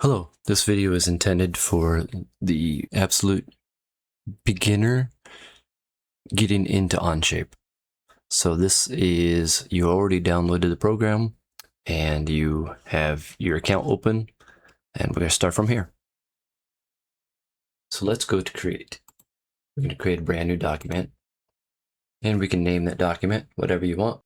Hello, this video is intended for the absolute beginner getting into Onshape. So this is, you already downloaded the program and you have your account open, and we're going to start from here. So let's go to create. We're going to create a brand new document, and we can name that document whatever you want.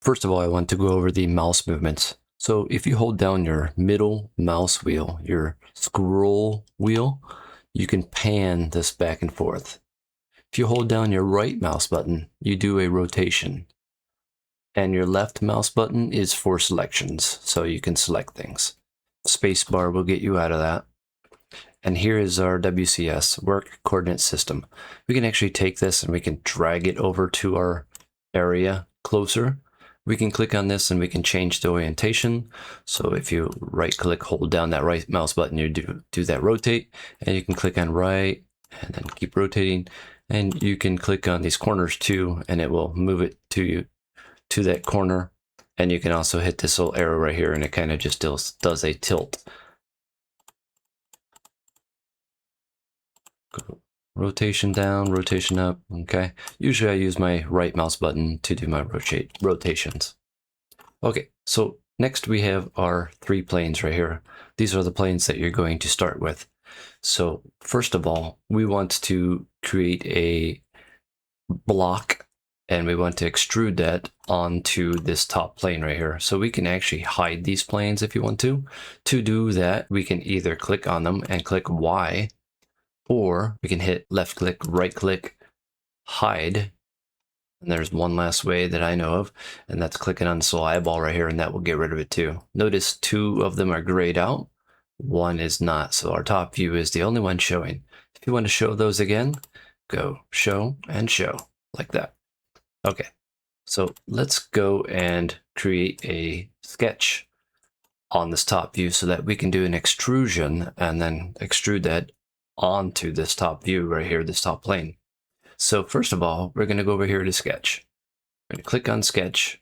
First of all, I want to go over the mouse movements. So if you hold down your middle mouse wheel, your scroll wheel, you can pan this back and forth. If you hold down your right mouse button, you do a rotation. And your left mouse button is for selections, so you can select things. Spacebar will get you out of that. And here is our WCS, Work Coordinate System. We can actually take this and we can drag it over to our area closer. We can click on this and we can change the orientation. So if you right click, hold down that right mouse button, you do that rotate, and you can click on right and then keep rotating. And you can click on these corners too, and it will move it to that corner. And you can also hit this little arrow right here, and it kind of just does a tilt. Rotation down, rotation up, okay? Usually I use my right mouse button to do my rotations. Okay, so next we have our 3 planes right here. These are the planes that you're going to start with. So first of all, we want to create a block, and we want to extrude that onto this top plane right here. So we can actually hide these planes if you want to. To do that, we can either click on them and click Y, or we can hit left click, right click, hide. And there's one last way that I know of, and that's clicking on this little eyeball right here, and that will get rid of it too. Notice 2 of them are grayed out, 1 is not. So our top view is the only one showing. If you want to show those again, go show and show like that. Okay, so let's go and create a sketch on this top view so that we can do an extrusion and then extrude that onto this top view right here, this top plane. So first of all, we're going to go over here to sketch. We're going to click on sketch.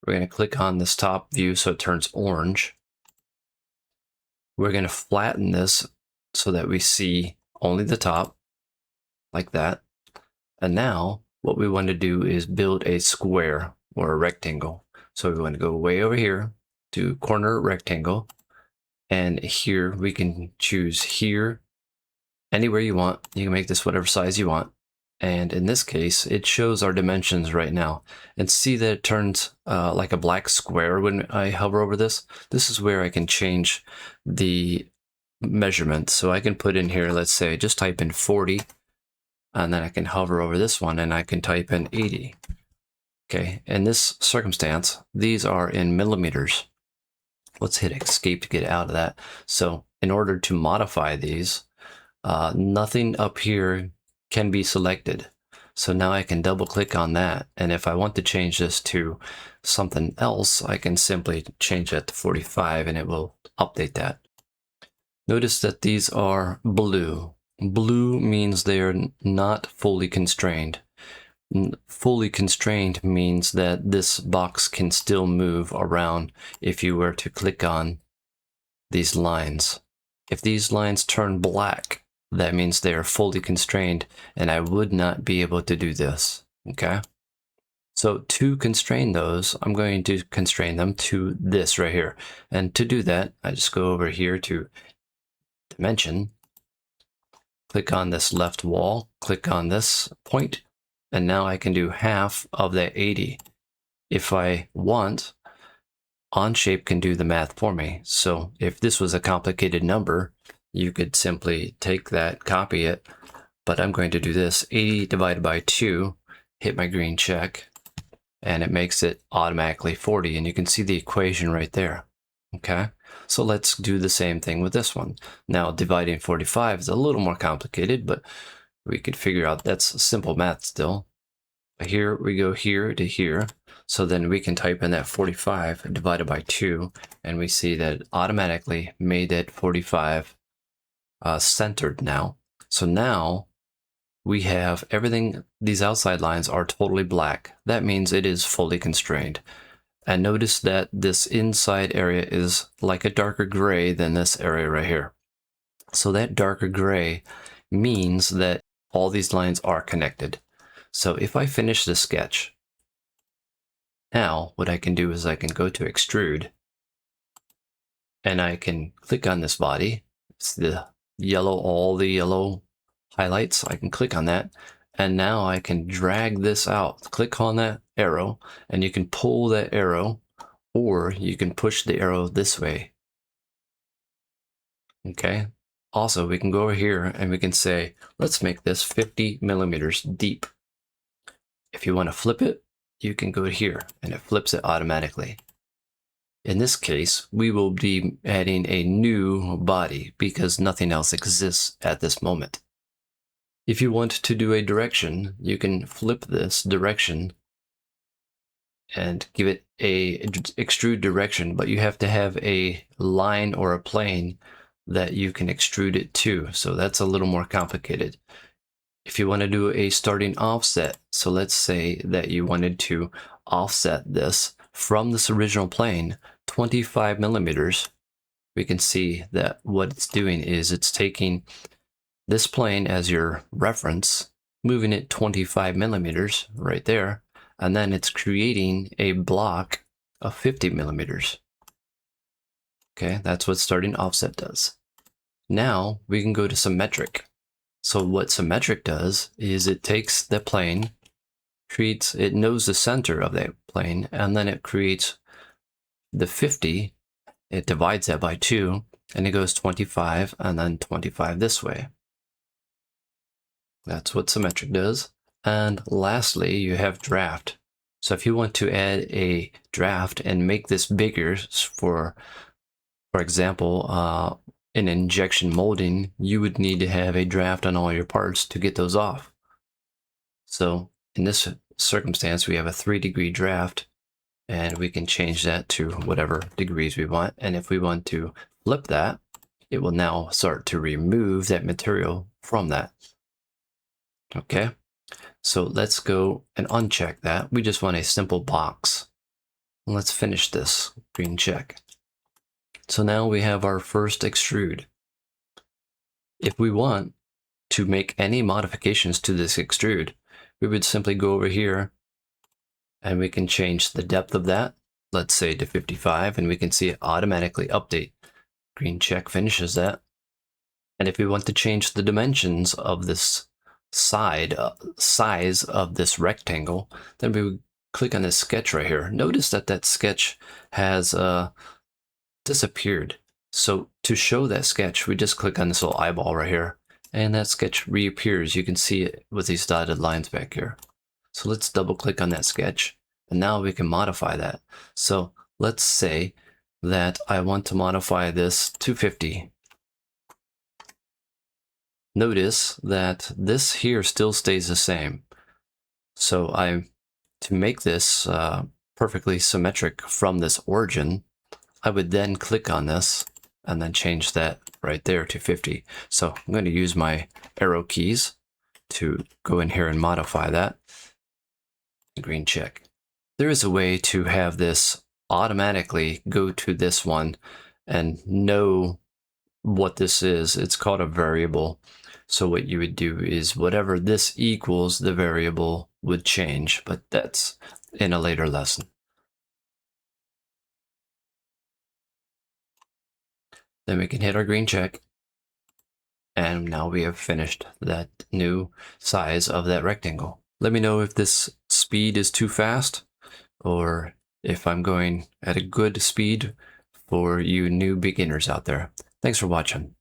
We're going to click on this top view so it turns orange. We're going to flatten this so that we see only the top, like that. And now what we want to do is build a square or a rectangle. So we want to go way over here to corner rectangle. And here we can choose here, anywhere you want. You can make this whatever size you want. And in this case, it shows our dimensions right now. And see that it turns like a black square when I hover over this. This is where I can change the measurement. So I can put in here, let's say, just type in 40. And then I can hover over this one and I can type in 80. Okay, in this circumstance, these are in millimeters. Let's hit escape to get out of that. So in order to modify these, nothing up here can be selected. So now I can double click on that. And if I want to change this to something else, I can simply change that to 45 and it will update that. Notice that these are blue. Blue means they are not fully constrained. Fully constrained means that this box can still move around if you were to click on these lines. If these lines turn black, that means they are fully constrained, and I would not be able to do this, okay? So to constrain those, I'm going to constrain them to this right here. And to do that, I just go over here to Dimension, click on this left wall, click on this point, and now I can do half of that 80. If I want, Onshape can do the math for me. So if this was a complicated number, you could simply take that, copy it, but I'm going to do this, 80 divided by 2, hit my green check, and it makes it automatically 40, and you can see the equation right there, okay? So let's do the same thing with this one. Now dividing 45 is a little more complicated, but we could figure out that's simple math still. Here we go here to here, so then we can type in that 45 divided by 2, and we see that it automatically made that 45 centered now. So now we have everything, these outside lines are totally black. That means it is fully constrained. And notice that this inside area is like a darker gray than this area right here. So that darker gray means that all these lines are connected. So if I finish this sketch, now what I can do is I can go to extrude and I can click on this body. It's the yellow, all the yellow highlights. I can click on that. And now I can drag this out. Click on that arrow and you can pull that arrow, or you can push the arrow this way. Okay. Also, we can go over here and we can say, let's make this 50 millimeters deep. If you want to flip it, you can go here and it flips it automatically. In this case, we will be adding a new body because nothing else exists at this moment. If you want to do a direction, you can flip this direction and give it a extrude direction, but you have to have a line or a plane that you can extrude it to. So that's a little more complicated. If you want to do a starting offset, so let's say that you wanted to offset this from this original plane 25 millimeters, we can see that what it's doing is it's taking this plane as your reference, moving it 25 millimeters right there, and then it's creating a block of 50 millimeters. Okay, that's what starting offset does. Now we can go to symmetric. So what symmetric does is it takes the plane, it knows the center of that plane, and then it creates the 50, it divides that by 2, and it goes 25 and then 25 this way. That's what symmetric does. And lastly, you have draft. So if you want to add a draft and make this bigger, for example, in injection molding, you would need to have a draft on all your parts to get those off. So in this circumstance, we have a 3-degree draft, and we can change that to whatever degrees we want. And if we want to flip that, it will now start to remove that material from that. Okay, so let's go and uncheck that. We just want a simple box. Let's finish this, green check. So now we have our first extrude. If we want to make any modifications to this extrude, we would simply go over here and we can change the depth of that, let's say to 55, and we can see it automatically update. Green check finishes that. And if we want to change the dimensions of this size of this rectangle, then we would click on this sketch right here. Notice that that sketch has disappeared. So to show that sketch, we just click on this little eyeball right here, and that sketch reappears. You can see it with these dotted lines back here. So let's double click on that sketch, and now we can modify that. So let's say that I want to modify this to 50. Notice that this here still stays the same. So to make this perfectly symmetric from this origin, I would then click on this and then change that right there to 50. So I'm going to use my arrow keys to go in here and modify that. Green check. There is a way to have this automatically go to this one and know what this is. It's called a variable. So what you would do is whatever this equals, the variable would change, but that's in a later lesson. Then we can hit our green check. And now we have finished that new size of that rectangle. Let me know if this speed is too fast or if I'm going at a good speed for you new beginners out there. Thanks for watching.